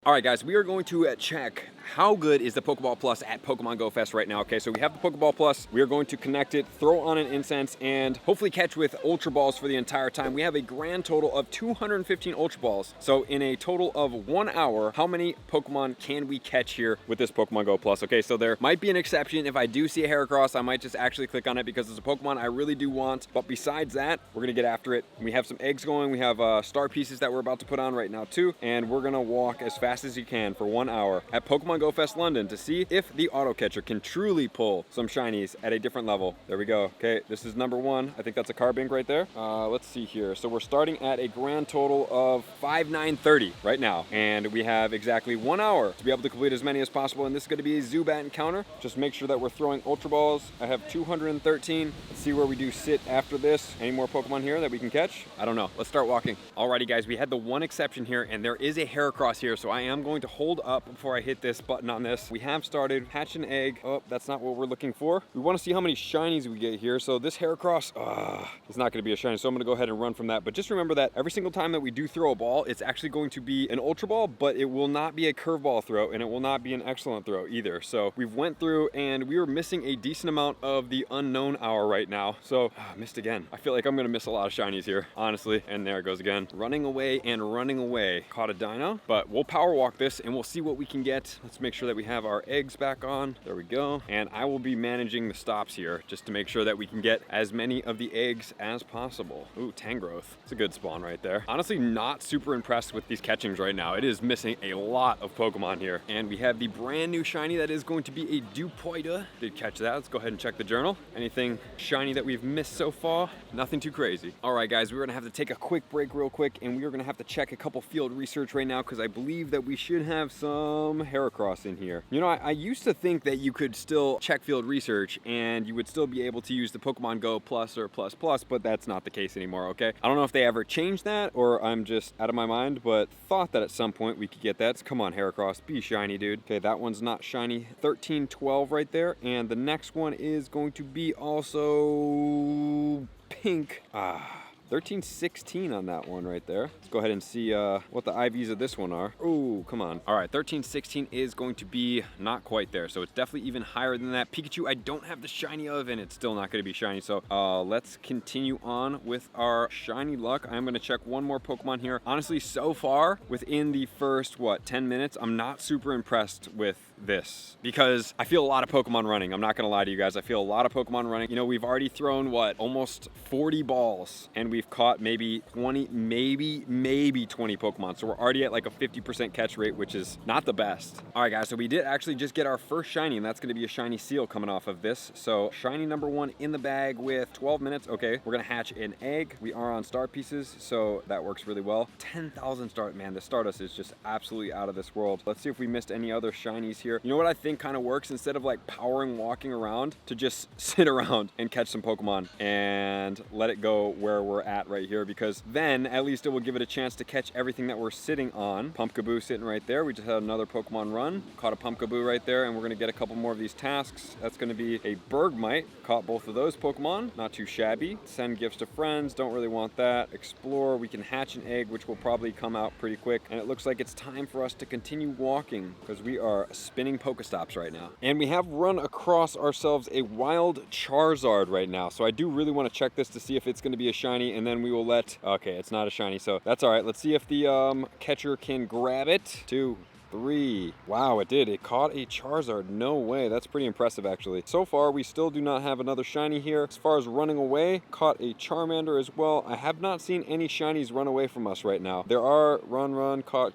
All right, guys, we are going to check how good is the Pokeball Plus at Pokemon Go Fest right now. Okay, so we have the Pokeball Plus. We are going to connect it, throw on an incense, and hopefully catch with Ultra Balls for the entire time. We have a grand total of 215 Ultra Balls. So in a total of 1 hour, how many Pokemon can we catch here with this Pokemon Go Plus? Okay, so there might be an exception. If I do see a Heracross, I might just actually click on it because it's a Pokemon I really do want. But besides that, we're gonna get after it. We have some eggs going. We have star pieces that we're about to put on right now too. And we're gonna walk as fast as you can for 1 hour at Pokemon Go Fest London to see if the auto catcher can truly pull some shinies at a different level. There we go. Okay, this is number one. I think that's a Carbink right there. Let's see here. So we're starting at a grand total of 5,930 right now. And we have exactly 1 hour to be able to complete as many as possible. And this is going to be a Zubat encounter. Just make sure that we're throwing Ultra Balls. I have 213. Let's see where we do sit after this. Any more Pokemon here that we can catch? I don't know. Let's start walking. Alrighty, guys, we had the one exception here, and there is a Heracross here. So I am going to hold up before I hit this button on this. We have started. Hatch an egg. Oh, that's not what we're looking for. We want to see how many shinies we get here. So this Heracross is not going to be a shiny. So I'm going to go ahead and run from that. But just remember that every single time that we do throw a ball, it's actually going to be an Ultra Ball, but it will not be a curveball throw, and it will not be an excellent throw either. So we've went through, and we are missing a decent amount of the unknown hour right now. So missed again. I feel like I'm going to miss a lot of shinies here, honestly. And there it goes again. Running away and running away. Caught a Dino, but we'll power walk this, and we'll see what we can get. Let's make sure that we have our eggs back on. There we go. And I will be managing the stops here just to make sure that we can get as many of the eggs as possible. Ooh, Tangrowth. It's a good spawn right there. Honestly, not super impressed with these catchings right now. It is missing a lot of Pokemon here. And we have the brand new shiny that is going to be a Dupoida. Did catch that. Let's go ahead and check the journal. Anything shiny that we've missed so far? Nothing too crazy. All right, guys, we're gonna have to take a quick break real quick, and we are gonna have to check a couple field research right now because I believe that we should have some Heracross in here. You know, I used to think that you could still check field research and you would still be able to use the Pokemon Go Plus or Plus Plus, but that's not the case anymore, okay? I don't know if they ever changed that or I'm just out of my mind, but thought that at some point we could get that. So come on, Heracross, be shiny, dude. Okay, that one's not shiny. 1312 right there, and the next one is going to be also pink. 1316 on that one right there. Let's go ahead and see what the IVs of this one are. Oh, come on. All right, 1316 is going to be not quite there. So it's definitely even higher than that. Pikachu, I don't have the shiny of, and it's still not gonna be shiny. So let's continue on with our shiny luck. I'm gonna check one more Pokemon here. Honestly, so far, within the first, 10 minutes, I'm not super impressed with this because I feel a lot of Pokemon running. I'm not gonna lie to you guys. I feel a lot of Pokemon running. You know, we've already thrown almost 40 balls, and we've caught maybe 20, maybe 20 Pokemon. So we're already at like a 50% catch rate, which is not the best. All right, guys, so we did actually just get our first shiny, and that's gonna be a shiny seal coming off of this. So shiny number one in the bag with 12 minutes. Okay, we're gonna hatch an egg. We are on star pieces, so that works really well. 10,000 star, man, the Stardust is just absolutely out of this world. Let's see if we missed any other shinies here. You know what I think kind of works? Instead of like powering walking around, to just sit around and catch some Pokemon and let it go where we're at right here, because then at least it will give it a chance to catch everything that we're sitting on. Pumpkaboo sitting right there. We just had another Pokemon run. Caught a Pumpkaboo right there, and we're gonna get a couple more of these tasks. That's gonna be a Bergmite. Caught both of those Pokemon. Not too shabby. Send gifts to friends. Don't really want that. Explore. We can hatch an egg, which will probably come out pretty quick. And it looks like it's time for us to continue walking because we are spinning Pokestops right now. And we have run across ourselves a wild Charizard right now. So I do really want to check this to see if it's going to be a shiny, and then we will okay, it's not a shiny, so that's all right. Let's see if the catcher can grab it. 2, 3. Wow, it did. It caught a Charizard. No way. That's pretty impressive, actually. So far, we still do not have another shiny here. As far as running away, caught a Charmander as well. I have not seen any shinies run away from us right now. There are run, caught.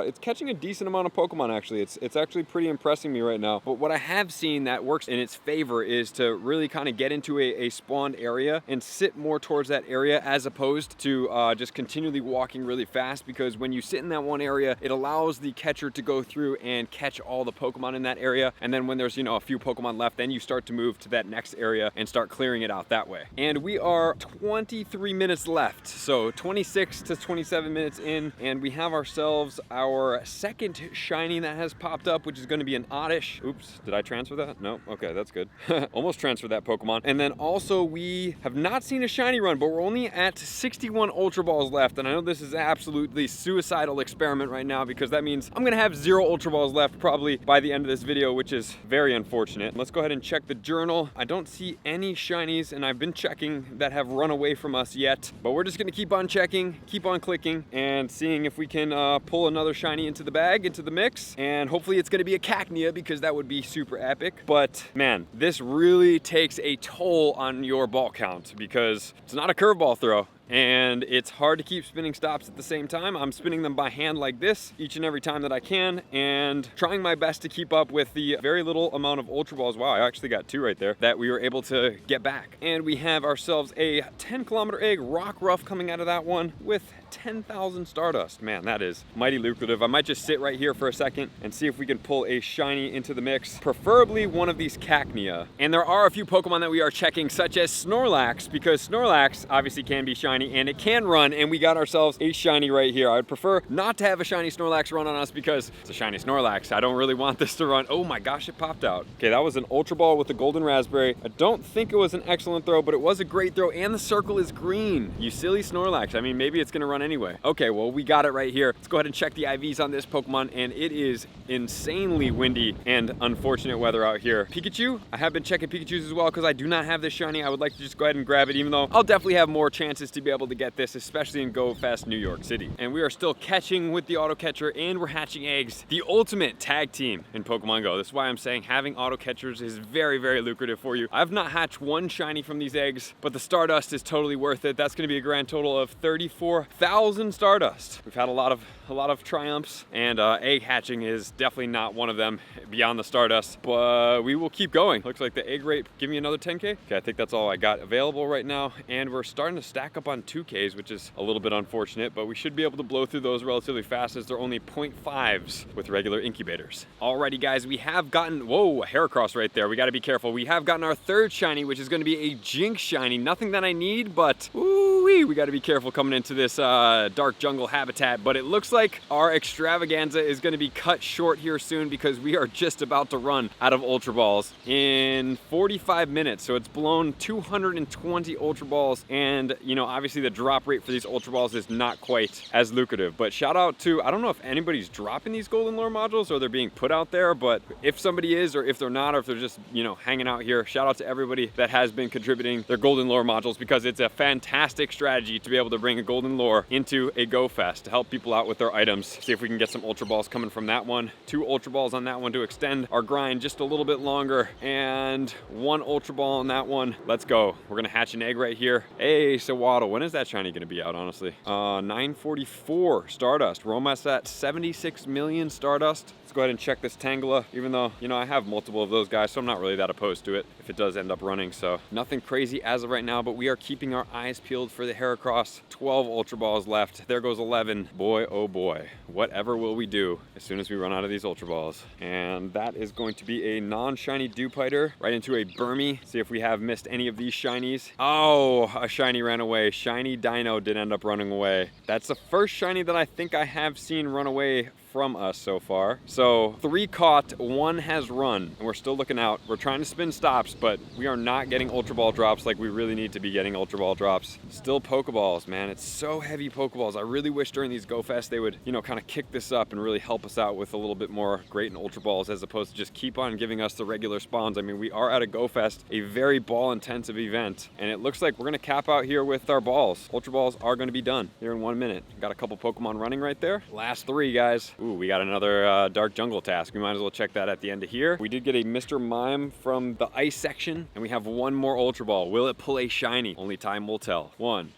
It's catching a decent amount of Pokemon, actually. It's actually pretty impressing me right now. But what I have seen that works in its favor is to really kind of get into a spawned area and sit more towards that area as opposed to just continually walking really fast, because when you sit in that one area, it allows the catcher to go through and catch all the Pokemon in that area. And then when there's, a few Pokemon left, then you start to move to that next area and start clearing it out that way. And we are 23 minutes left. So 26 to 27 minutes in, and we have ourselves our second shiny that has popped up, which is going to be an Oddish. Oops, did I transfer that? No, okay, that's good. Almost transferred that Pokemon. And then also we have not seen a shiny run, but we're only at 61 Ultra Balls left. And I know this is absolutely suicidal experiment right now, because that means I'm going to have have 0 Ultra Balls left probably by the end of this video, which is very unfortunate. Let's go ahead and check the journal. I don't see any shinies, and I've been checking that have run away from us yet, but we're just gonna keep on checking, keep on clicking, and seeing if we can pull another shiny into the bag, into the mix, and hopefully it's gonna be a Cacnea because that would be super epic. But man, this really takes a toll on your ball count because it's not a curveball throw. And it's hard to keep spinning stops at the same time. I'm spinning them by hand like this each and every time that I can, and trying my best to keep up with the very little amount of Ultra Balls. Wow, I actually got 2 right there that we were able to get back. And we have ourselves a 10-kilometer egg rock ruff coming out of that one with 10,000 Stardust. Man, that is mighty lucrative. I might just sit right here for a second and see if we can pull a shiny into the mix, preferably one of these Cacnea. And there are a few Pokemon that we are checking, such as Snorlax, because Snorlax obviously can be shiny and it can run, and we got ourselves a shiny right here. I would prefer not to have a shiny Snorlax run on us because it's a shiny Snorlax. I don't really want this to run. Oh my gosh, it popped out. Okay, that was an Ultra Ball with a golden raspberry. I don't think it was an excellent throw, but it was a great throw, and the circle is green. You silly Snorlax. I mean, maybe it's gonna run anyway. Okay, well, we got it right here. Let's go ahead and check the IVs on this Pokemon, and it is insanely windy and unfortunate weather out here. Pikachu, I have been checking Pikachus as well because I do not have this shiny. I would like to just go ahead and grab it, even though I'll definitely have more chances to be able to get this, especially in Go Fest New York City. And we are still catching with the auto catcher, and we're hatching eggs. The ultimate tag team in Pokemon Go. This is why I'm saying having auto catchers is very, very lucrative for you. I've not hatched one shiny from these eggs, but the Stardust is totally worth it. That's gonna be a grand total of 34,000 Stardust. We've had a lot of triumphs, and egg hatching is definitely not one of them beyond the Stardust, but we will keep going. Looks like the egg rate, give me another 10K. Okay, I think that's all I got available right now, and we're starting to stack up on 2Ks, which is a little bit unfortunate, but we should be able to blow through those relatively fast as they're only 0.5s with regular incubators. Alrighty guys, we have gotten, whoa, a Heracross right there. We gotta be careful. We have gotten our 3rd shiny, which is gonna be a Jinx shiny. Nothing that I need, but ooh-wee, we gotta be careful coming into this dark jungle habitat, but it looks like our extravaganza is gonna be cut short here soon because we are just about to run out of Ultra Balls in 45 minutes. So it's blown 220 Ultra Balls, and you know, obviously the drop rate for these Ultra Balls is not quite as lucrative, but shout out to, I don't know if anybody's dropping these Golden Lure modules or they're being put out there, but if somebody is, or if they're not, or if they're just, you know, hanging out here, shout out to everybody that has been contributing their Golden Lure modules, because it's a fantastic strategy to be able to bring a Golden Lure into a Go Fest to help people out with their items. See if we can get some Ultra Balls coming from that one. 2 Ultra Balls on that one to extend our grind just a little bit longer, and 1 Ultra Ball on that one. Let's go. We're gonna hatch an egg right here. Hey, Sawaddle, when is that shiny gonna be out, honestly? 944 Stardust. We're almost at 76 million Stardust. Let's go ahead and check this Tangela, even though, you know, I have multiple of those guys, so I'm not really that opposed to it if it does end up running. So nothing crazy as of right now, but we are keeping our eyes peeled for the Heracross. 12 Ultra Balls left. There goes 11. Boy, oh boy. Whatever will we do as soon as we run out of these Ultra Balls? And that is going to be a non-shiny Dewpider right into a Burmy. See if we have missed any of these shinies. Oh, a shiny ran away. Shiny Dino did end up running away. That's the first shiny that I think I have seen run away from us so far. So 3 caught, 1 has run, and we're still looking out. We're trying to spin stops, but we are not getting Ultra Ball drops like we really need to be getting Ultra Ball drops. Still Pokeballs, man. It's so heavy Pokeballs. I really wish during these Go Fest they would, you know, kind of kick this up and really help us out with a little bit more great and Ultra Balls, as opposed to just keep on giving us the regular spawns. I mean, we are at a Go Fest, a very ball intensive event, and it looks like we're gonna cap out here with our balls. Ultra Balls are gonna be done here in 1 minute. Got a couple Pokemon running right there. Last 3, guys. Ooh, we got another Dark Jungle task. We might as well check that at the end of here. We did get a Mr. Mime from the ice section, and we have 1 more Ultra Ball. Will it pull a shiny? Only time will tell. 1,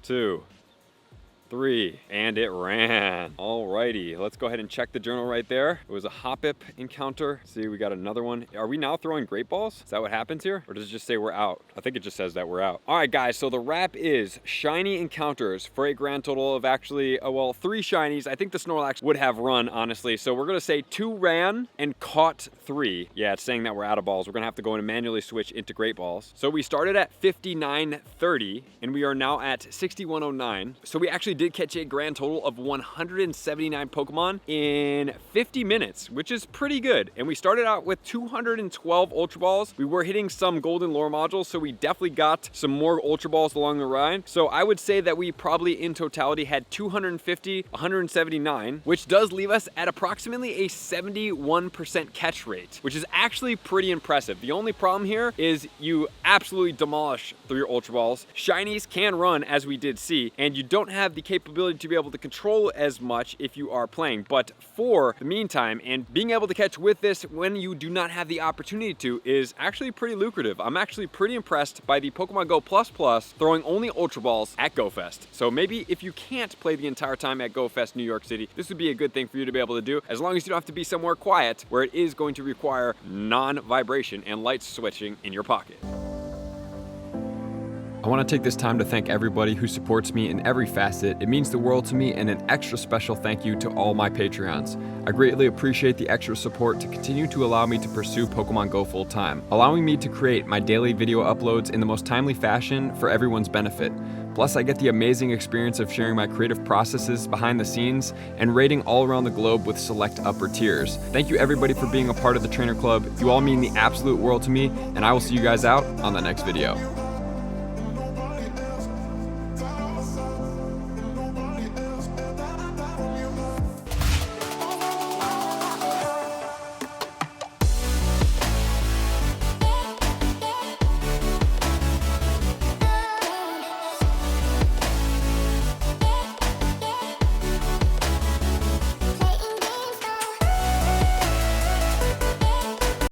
2, 3, and it ran. Alrighty, let's go ahead and check the journal right there. It was a Hoppip encounter. See, we got another one. Are we now throwing Great Balls? Is that what happens here? Or does it just say we're out? I think it just says that we're out. All right, guys, so the wrap is shiny encounters for a grand total of actually, well, 3 shinies. I think the Snorlax would have run, honestly. So we're gonna say 2 ran and caught 3. Yeah, it's saying that we're out of balls. We're gonna have to go in and manually switch into Great Balls. So we started at 59.30, and we are now at 61.09. So we actually did did catch a grand total of 179 Pokemon in 50 minutes, which is pretty good. And we started out with 212 Ultra Balls. We were hitting some golden lore modules, so we definitely got some more Ultra Balls along the ride. So I would say that we probably in totality had 250, 179, which does leave us at approximately a 71% catch rate, which is actually pretty impressive. The only problem here is you absolutely demolish through your Ultra Balls. Shinies can run, as we did see, and you don't have the capability to be able to control as much if you are playing. But for the meantime, and being able to catch with this when you do not have the opportunity to is actually pretty lucrative. I'm actually pretty impressed by the Pokemon Go Plus throwing only Ultra Balls at GoFest. So maybe if you can't play the entire time at GoFest New York City, this would be a good thing for you to be able to do, as long as you don't have to be somewhere quiet where it is going to require non-vibration and light switching in your pocket. I want to take this time to thank everybody who supports me in every facet. It means the world to me, and an extra special thank you to all my Patreons. I greatly appreciate the extra support to continue to allow me to pursue Pokemon Go full time, allowing me to create my daily video uploads in the most timely fashion for everyone's benefit. Plus, I get the amazing experience of sharing my creative processes behind the scenes and raiding all around the globe with select upper tiers. Thank you everybody for being a part of the Trainer Club. You all mean the absolute world to me, and I will see you guys out on the next video.